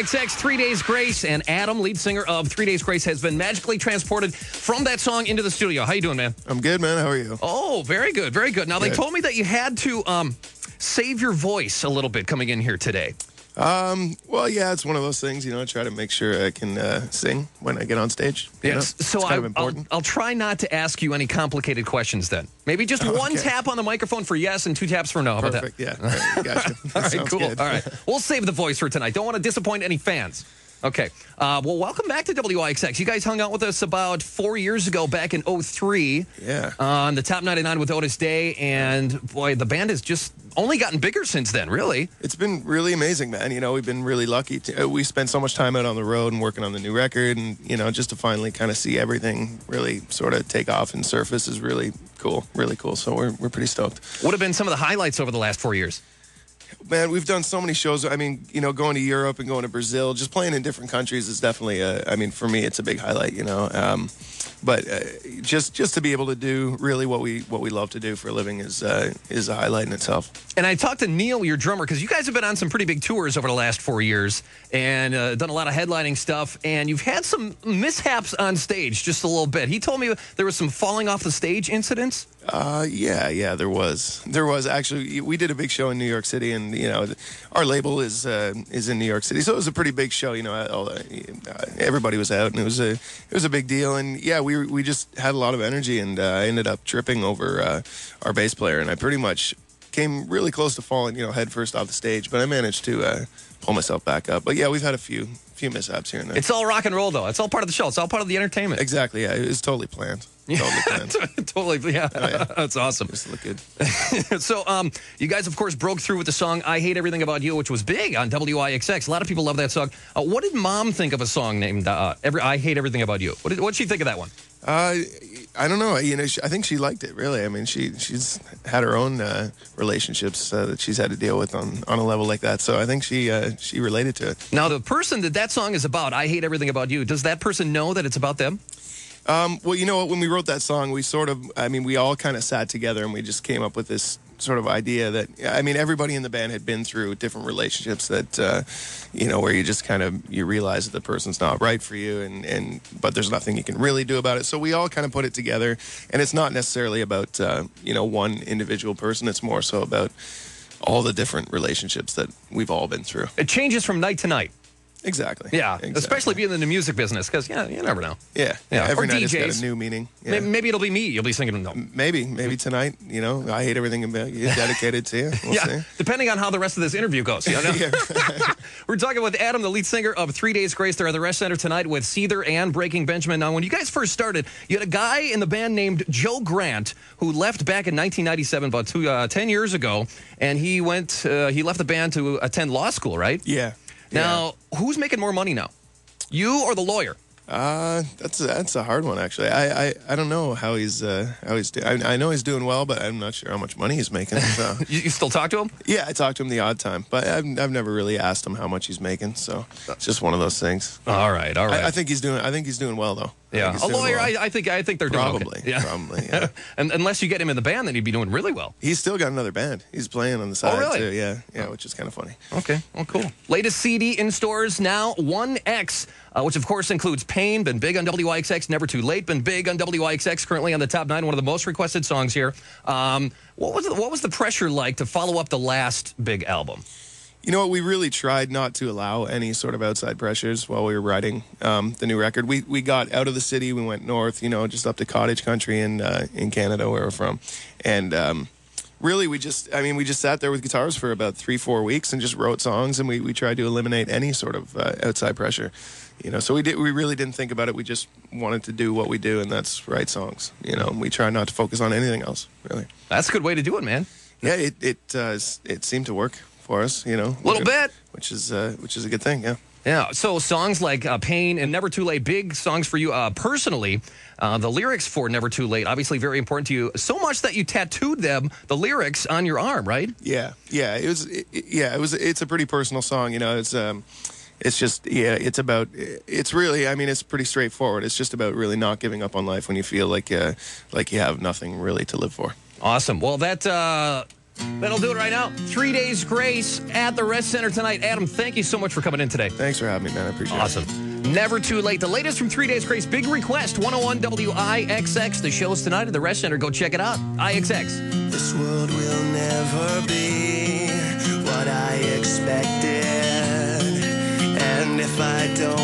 WIXX, 3 Days Grace, and Adam, lead singer of 3 Days Grace, has been magically transported from that song into the studio. How you doing, man? I'm good, man. How are you? Oh, very good, very good. Now, they told me that you had to save your voice a little bit coming in here today. Well, yeah, it's one of those things, I try to make sure I can sing when I get on stage. Yes, so it's kind of important. I'll try not to ask you any complicated questions then. Maybe just one tap on the microphone for yes and 2 taps for no. How Perfect, about that? Yeah. Right, gotcha. All right, cool. Good. All right, we'll save the voice for tonight. Don't want to disappoint any fans. Okay. Well, welcome back to WIXX. You guys hung out with us about 4 years ago, back in 03. Yeah. On the Top 99 with Otis Day, and boy, the band has just only gotten bigger since then, really. It's been really amazing, man. We've been really lucky. We spent so much time out on the road and working on the new record, and, just to finally kind of see everything really sort of take off and surface is really cool, really cool. So we're pretty stoked. What have been some of the highlights over the last 4 years? Man, we've done so many shows. I mean, going to Europe and going to Brazil, just playing in different countries is definitely, for me, it's a big highlight, But just to be able to do really what we love to do for a living is a highlight in itself. And I talked to Neil, your drummer, because you guys have been on some pretty big tours over the last 4 years and done a lot of headlining stuff, and you've had some mishaps on stage just a little bit. He told me there was some falling off the stage incidents. Yeah, there was. Actually, we did a big show in New York City, and our label is in New York City, so it was a pretty big show. Everybody was out, and it was a big deal. And yeah, we just had a lot of energy, and I ended up tripping over our bass player, and I pretty much came really close to falling, head first off the stage, but I managed to pull myself back up. But yeah, we've had a few mishaps here and there. It's all rock and roll, though. It's all part of the show. It's all part of the entertainment. Exactly. Yeah, it was totally planned. Totally planned. Totally. Yeah. Oh, yeah. That's awesome. Just look good. So, you guys, of course, broke through with the song "I Hate Everything About You," which was big on WIXX. A lot of people love that song. What did Mom think of a song named "I Hate Everything About You"? What did she think of that one? I don't know. I think she liked it, really. I mean, she's had her own relationships that she's had to deal with on a level like that. So I think she related to it. Now, the person that song is about, "I Hate Everything About You," does that person know that it's about them? Well, you know what? When we wrote that song, we all kind of sat together and we just came up with this sort of idea that, everybody in the band had been through different relationships that, where you just you realize that the person's not right for you, but there's nothing you can really do about it. So we all kind of put it together, and it's not necessarily about, one individual person. It's more so about all the different relationships that we've all been through. It changes from night to night. Exactly. Yeah, exactly. Especially being in the music business, because, you never know. Yeah. Every night it's got a new meaning. Yeah. Maybe it'll be me. You'll be singing. No. Maybe tonight, I hate everything about you. Dedicated to you. We'll see. Depending on how the rest of this interview goes. We're talking with Adam, the lead singer of 3 Days Grace. They're at the Rest Center tonight with Seether and Breaking Benjamin. Now, when you guys first started, you had a guy in the band named Joe Grant who left back in 1997, about 10 years ago, and he left the band to attend law school, right? Yeah. Now, who's making more money now? You or the lawyer? That's a hard one, actually. I don't know how he's doing. I know he's doing well, but I'm not sure how much money he's making. So. You still talk to him? Yeah, I talk to him the odd time, but I've never really asked him how much he's making. So it's just one of those things. All right. I think he's doing well, though. Yeah, a lawyer. Well. I think they're doing probably. Okay. Yeah. Probably. Yeah. And unless you get him in the band, then he'd be doing really well. He's still got another band. He's playing on the side too. Yeah, which is kind of funny. Okay. Well, cool. Latest CD in stores now. WIXX, which of course includes "Pain." Been big on WIXX. "Never Too Late." Been big on WIXX. Currently on the top 9. One of the most requested songs here. What was the pressure like to follow up the last big album? You know what? We really tried not to allow any sort of outside pressures while we were writing the new record. We got out of the city. We went north, just up to cottage country in Canada, where we're from. And really, we just sat there with guitars for about 3-4 weeks and just wrote songs. And we tried to eliminate any sort of outside pressure. So we really didn't think about it. We just wanted to do what we do, and that's write songs. We try not to focus on anything else, really. That's a good way to do it, man. Yeah, it seemed to work for us, a little bit, which is a good thing. Yeah. So songs like "Pain" and "Never Too Late," big songs for you personally. The lyrics for "Never Too Late" obviously very important to you, so much that you tattooed the lyrics on your arm, right? Yeah. It's a pretty personal song. It's really, it's pretty straightforward. It's just about really not giving up on life when you feel like you have nothing really to live for. Awesome. Well, that That'll do it right now. 3 days grace at the Rest Center tonight. Adam, thank you so much for coming in today. Thanks for having me, man. I appreciate it. Awesome. Never too late. The latest from 3 days grace. Big request. 101 WIXX. The show's tonight at the Rest Center. Go check it out. IXX. This world will never be what I expected. And if I don't